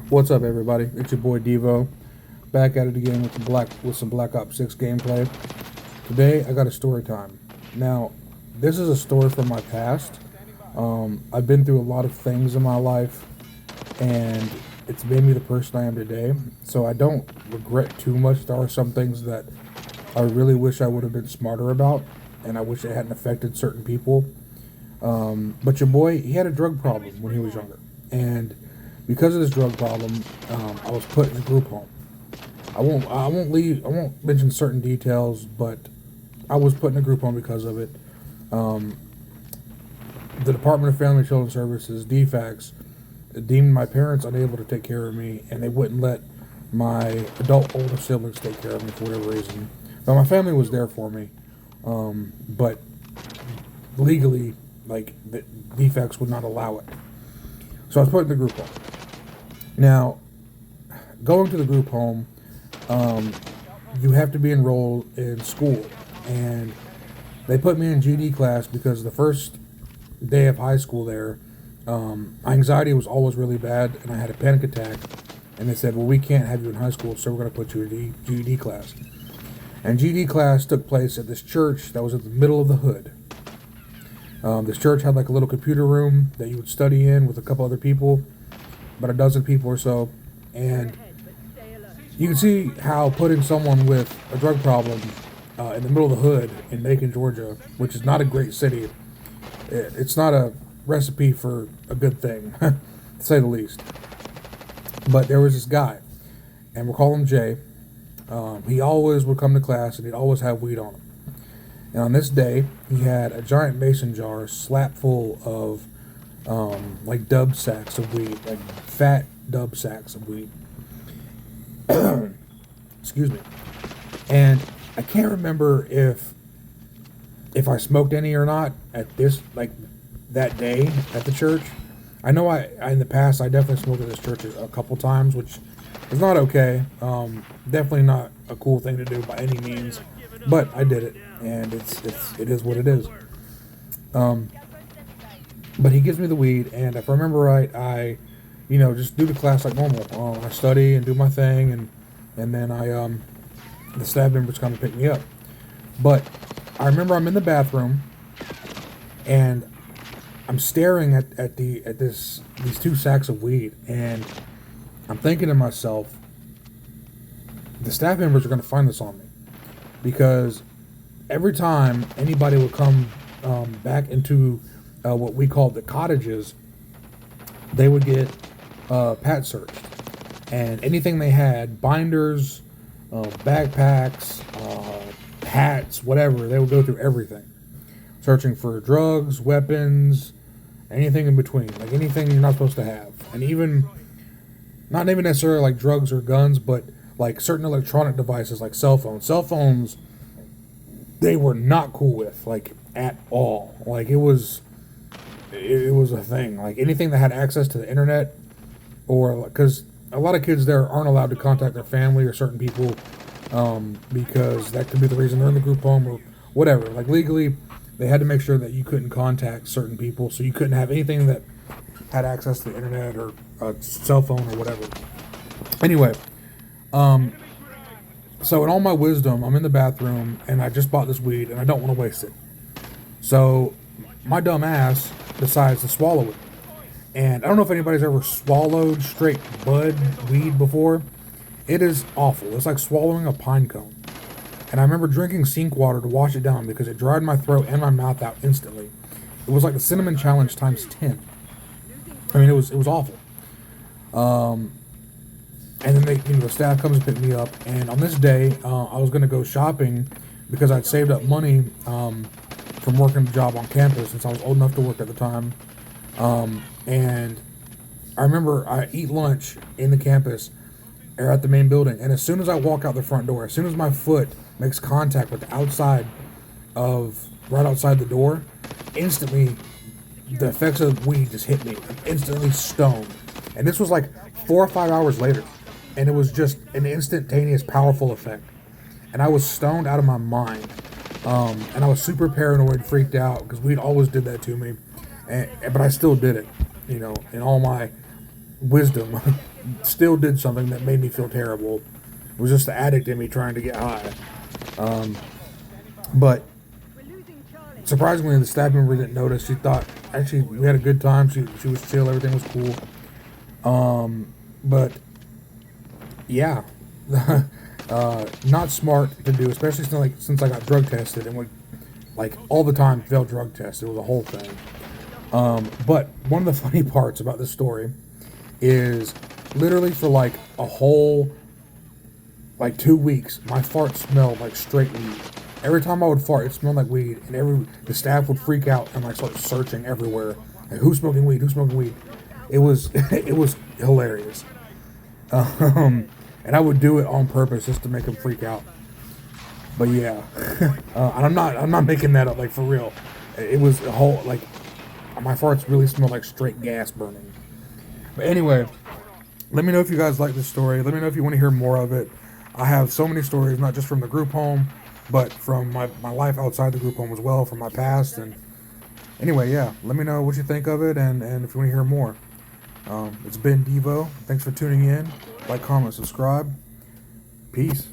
What's up, everybody? It's your boy Devo, back at it again with some Black Ops 6 gameplay. Today, I got a story time. Now, this is a story from my past. I've been through a lot of things in my life, and it's made me the person I am today. So I don't regret too much. There are some things that I really wish I would have been smarter about, and I wish it hadn't affected certain people. But your boy, he had a drug problem when he was younger, and because of this drug problem, I was put in a group home. I won't mention certain details, but I was put in a group home because of it. Um, the Department of Family and Children's Services, DFACS, deemed my parents unable to take care of me, and they wouldn't let my adult older siblings take care of me for whatever reason. But my family was there for me, but legally, like, the DFACS would not allow it. So I was put in the group home. Now, going to the group home, you have to be enrolled in school, and they put me in GD class because the first day of high school there, my anxiety was always really bad, and I had a panic attack, and they said, well, we can't have you in high school, so we're going to put you in GED class. And GED class took place at this church that was in the middle of the hood. This church had like a little computer room that you would study in with a couple other people, about a dozen people or so, and you can see how putting someone with a drug problem in the middle of the hood in Macon, Georgia, which is not a great city, it's not a recipe for a good thing, to say the least. But there was this guy, and we'll call him Jay. He always would come to class, and he'd always have weed on him. And on this day, he had a giant mason jar slap full of like dub sacks of weed, like fat dub sacks of weed. Excuse me. And I can't remember if I smoked any or not at this, like, that day at the church. I know I in the past I definitely smoked at this church a couple times, which is not okay. Definitely not a cool thing to do by any means, but I did it, and it is what it is. But he gives me the weed, and if I remember right, I, just do the class like normal. I study and do my thing, and then the staff members come to pick me up. But I remember I'm in the bathroom, and I'm staring at these two sacks of weed, and I'm thinking to myself, the staff members are going to find this on me, because every time anybody would come back into what we called the cottages, they would get pat searched, and anything they had, binders, backpacks, hats, whatever, they would go through everything, searching for drugs, weapons, anything in between, like anything you're not supposed to have, and even not even necessarily like drugs or guns, but like certain electronic devices like cell phones. Cell phones, they were not cool with, like, at all. Like, it was a thing. Like, anything that had access to the internet, or because a lot of kids there aren't allowed to contact their family or certain people, because that could be the reason they're in the group home or whatever. Like, legally, they had to make sure that you couldn't contact certain people, so you couldn't have anything that had access to the internet or a cell phone or whatever. Anyway, so in all my wisdom, I'm in the bathroom, and I just bought this weed, and I don't want to waste it. So my dumb ass decides to swallow it. And I don't know if anybody's ever swallowed straight bud weed before. It is awful. It's like swallowing a pine cone. And I remember drinking sink water to wash it down because it dried my throat and my mouth out instantly. It was like the cinnamon challenge times 10. I mean, it was awful. And then the staff comes and pick me up. And on this day, I was going to go shopping because I'd saved up money from working a job on campus since I was old enough to work at the time. And I remember I eat lunch in the campus or at the main building. And as soon as I walk out the front door, as soon as my foot makes contact with the outside right outside the door, instantly the effects of weed just hit me. I'm instantly stoned. And this was like 4 or 5 hours later. And it was just an instantaneous, powerful effect. And I was stoned out of my mind. And I was super paranoid, freaked out, because weed always did that to me. But I still did it, in all my wisdom. still did something that made me feel terrible. It was just the addict in me trying to get high. But surprisingly, the staff member didn't notice. She thought actually we had a good time. She was chill. Everything was cool. But yeah, not smart to do, especially since I got drug tested and would like all the time failed drug tests. It was a whole thing. But one of the funny parts about this story is literally for like a whole like 2 weeks, my fart smelled like straight weed. Every time I would fart, it smelled like weed, and the staff would freak out and like start searching everywhere. Like, who's smoking weed? Who's smoking weed? It was it was hilarious. And I would do it on purpose just to make them freak out. But yeah, and I'm not making that up, like for real. It was a whole like my farts really smelled like straight gas burning. But anyway, let me know if you guys like this story. Let me know if you want to hear more of it. I have so many stories, not just from the group home, but from my life outside the group home as well, from my past. And anyway, yeah, let me know what you think of it, and if you want to hear more. It's been Devo. Thanks for tuning in. Like, comment, subscribe. Peace.